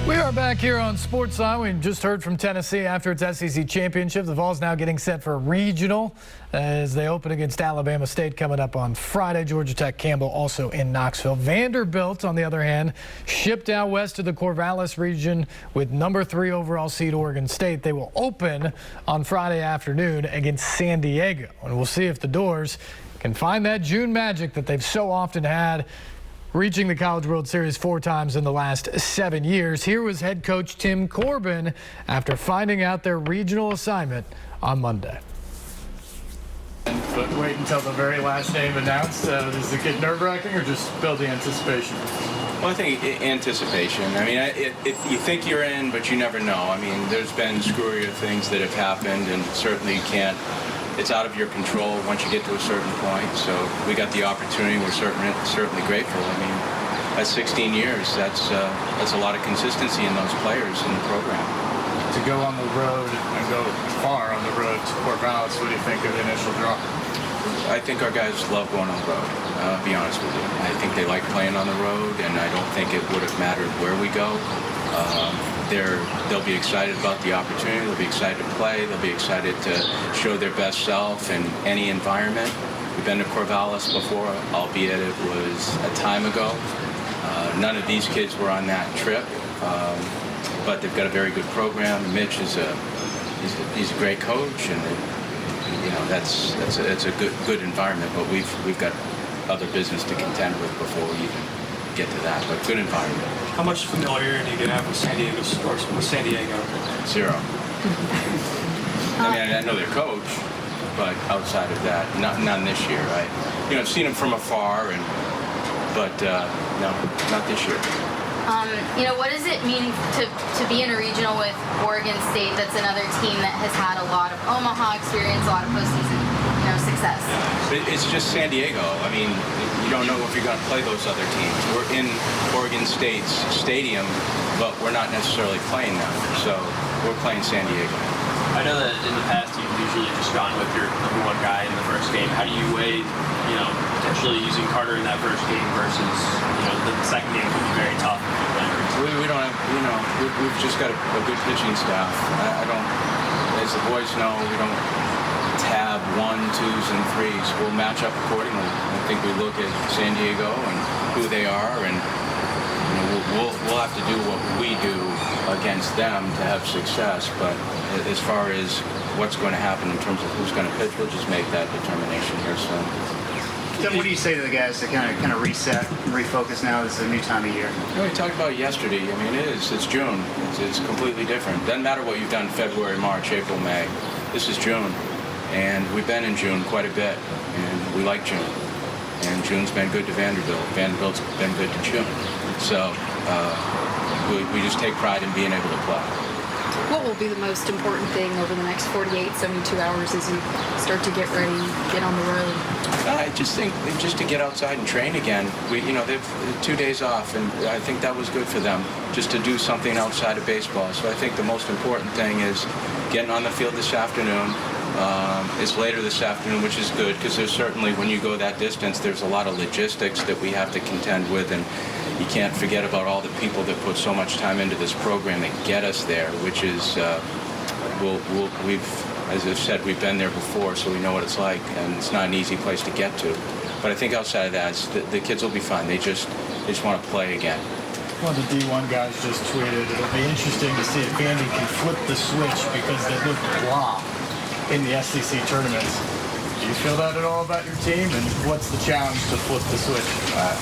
We are back here on SportsLine. We just heard from Tennessee after its SEC championship. The Vols now getting set for a regional as they open against Alabama State coming up on Friday. Georgia Tech Campbell also in Knoxville. Vanderbilt, on the other hand, shipped out west to the Corvallis region with number 3 overall seed Oregon State. They will open on Friday afternoon against San Diego. And we'll see if the Doors can find that June magic that they've so often had, reaching the College World Series 4 times in the last 7 years. Here was head coach Tim Corbin after finding out their regional assignment on Monday. But wait until the very last name announced. Does it get nerve-wracking or just build the anticipation? Well, I think anticipation. I mean, if you think you're in, but you never know. I mean, there's been screwier things that have happened, and certainly you can't. It's out of your control once you get to a certain point. So we got the opportunity. We're certainly grateful. I mean, that's 16 years. That's a lot of consistency in those players in the program. To go on the road and go far on the road to Corvallis, what do you think of the initial draw? I think our guys love going on the road. I'll be honest with you. I think they like playing on the road, and I don't think it would have mattered where we go. They'll be excited about the opportunity. They'll be excited to play. They'll be excited to show their best self in any environment. We've been to Corvallis before, albeit it was a time ago. None of these kids were on that trip, but they've got a very good program. Mitch is he's a great coach, and you know that's a good environment. But we've got other business to contend with before we even get to that. But good environment. How much familiarity do you have with San Diego sports? With San Diego? Zero. I mean, I know their coach, but outside of that, not this year. I've seen them from afar, but no, not this year. What does it mean to be in a regional with Oregon State? That's another team that has had a lot of Omaha experience, a lot of postseason, success. It's just San Diego. I mean, you don't know if you're going to play those other teams. We're in Oregon State's stadium, but we're not necessarily playing them. So we're playing San Diego. I know that in the past you've usually just gone with your number 1 guy in the first game. How do you weigh, potentially using Carter in that first game versus, the second game could be very tough? We don't have, we've just got a good pitching staff. I don't, as the boys know, we don't tab 1, 2s, and 3s. We'll match up accordingly. I think we look at San Diego and who they are, and we'll have to do what we do against them to have success. But as far as what's going to happen in terms of who's going to pitch, we'll just make that determination here soon. What do you say to the guys to kind of reset and refocus now? This is a new time of year. We talked about it yesterday. I mean, it's June. It's completely different. Doesn't matter what you've done February, March, April, May. This is June. And we've been in June quite a bit, and we like June. And June's been good to Vanderbilt. Vanderbilt's been good to June. So we just take pride in being able to play. What will be the most important thing over the next 48, 72 hours as you start to get ready, get on the road? I just think just to get outside and train again. They've 2 days off, and I think that was good for them, just to do something outside of baseball. So I think the most important thing is getting on the field this afternoon. It's later this afternoon, which is good, because there's certainly, when you go that distance, there's a lot of logistics that we have to contend with, and you can't forget about all the people that put so much time into this program that get us there, which is, as I've said, we've been there before, so we know what it's like, and it's not an easy place to get to. But I think outside of that, the kids will be fine. They just want to play again. One of the D1 guys just tweeted, it'll be interesting to see if Vandy can flip the switch because they look blah in the SEC tournaments. Do you feel that at all about your team? And what's the challenge to flip the switch?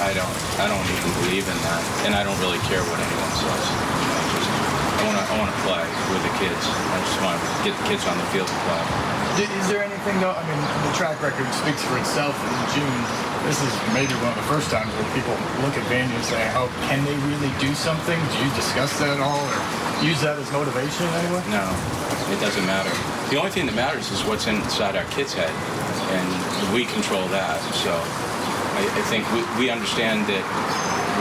I don't even believe in that, and I don't really care what anyone says. I want to play with the kids. I just want to get the kids on the field to play. Is there anything though? I mean, the track record speaks for itself. In June, this is maybe one of the first times where people look at Vandy and say, "Oh, can they really do something?" Do you discuss that at all, or use that as motivation in any way? No, it doesn't matter. The only thing that matters is what's inside our kids' head, and we control that. So I think we understand that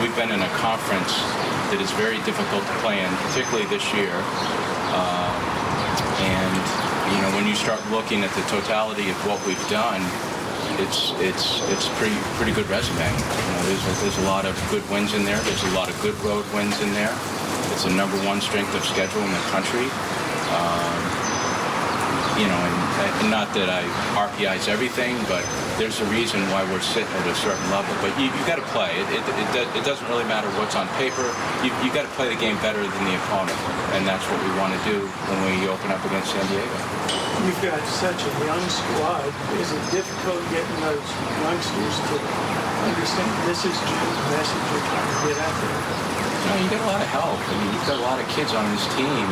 we've been in a conference that is very difficult to play in, particularly this year. And when you start looking at the totality of what we've done, it's pretty good resume. There's a lot of good wins in there. There's a lot of good road wins in there. It's the #1 strength of schedule in the country. And not that I RPI's everything, but there's a reason why we're sitting at a certain level. But you got to play. It doesn't really matter what's on paper. You got to play the game better than the opponent, and that's what we want to do when we open up against San Diego. You've got such a young squad. Is it difficult getting those youngsters to understand this is the message you're trying to get out there? You get a lot of help. I mean, you've got a lot of kids on this team,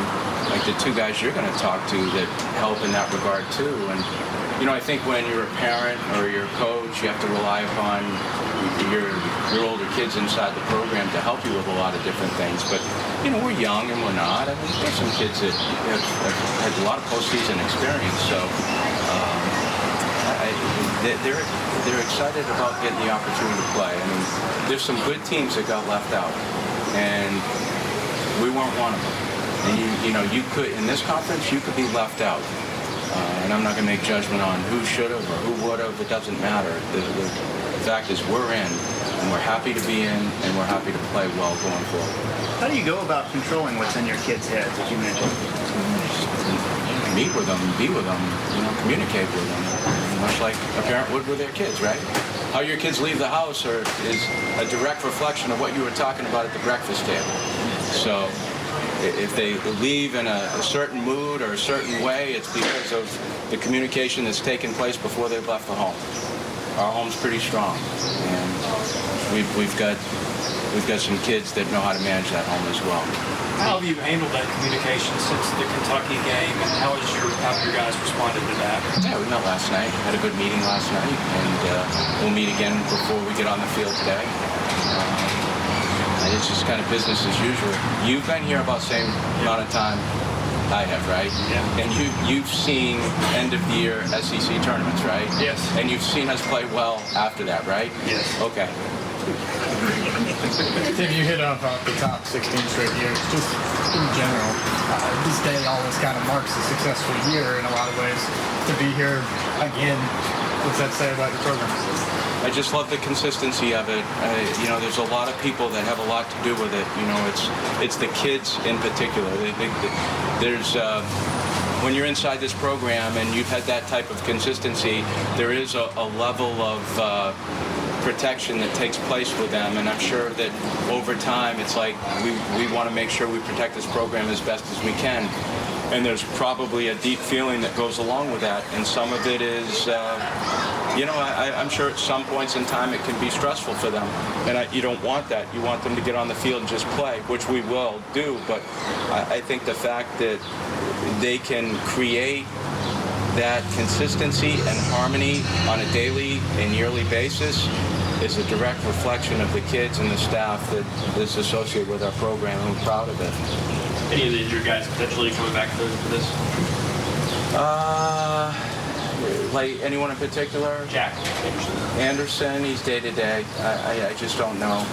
like the 2 guys you're going to talk to, that help in that regard too. And I think when you're a parent or you're a coach, you have to rely upon your older kids inside the program to help you with a lot of different things. But we're young and we're not. I mean, there's some kids that have had a lot of postseason experience, so they're excited about getting the opportunity to play. I mean, there's some good teams that got left out, and we weren't one of them. And you could, in this conference, you could be left out. And I'm not going to make judgment on who should have or who would have. It doesn't matter. The fact is we're in, and we're happy to be in, and we're happy to play well going forward. How do you go about controlling what's in your kids' heads, as you mentioned? Meet with them, be with them, communicate with them, much like a parent would with their kids, right? How your kids leave the house is a direct reflection of what you were talking about at the breakfast table. So if they leave in a certain mood or a certain way, it's because of the communication that's taken place before they've left the home. Our home's pretty strong, and we've got some kids that know how to manage that home as well. How have you handled that communication since the Kentucky game, and how have your guys responded to that? Yeah, we met last night. Had a good meeting last night, and we'll meet again before we get on the field today. It's just kind of business as usual. You've been here about the same amount of time I have, right? Yeah. And you've seen end of the year SEC tournaments, right? Yes. And you've seen us play well after that, right? Yes. Okay. Tim, you hit up the top 16 straight years. Just in general, this day always kind of marks a successful year in a lot of ways. To be here again, what's that say about your program? I just love the consistency of it. There's a lot of people that have a lot to do with it. It's the kids in particular. There's when you're inside this program and you've had that type of consistency, there is a level of protection that takes place with them, and I'm sure that over time it's like we want to make sure we protect this program as best as we can. And there's probably a deep feeling that goes along with that, and some of it is, I'm sure at some points in time it can be stressful for them, and you don't want that. You want them to get on the field and just play, which we will do, but I think the fact that they can create that consistency and harmony on a daily and yearly basis is a direct reflection of the kids and the staff that is associated with our program, and we're proud of it. Any of your guys potentially coming back for this? Like anyone in particular? Jack Anderson. Anderson, he's day to day. I just don't know.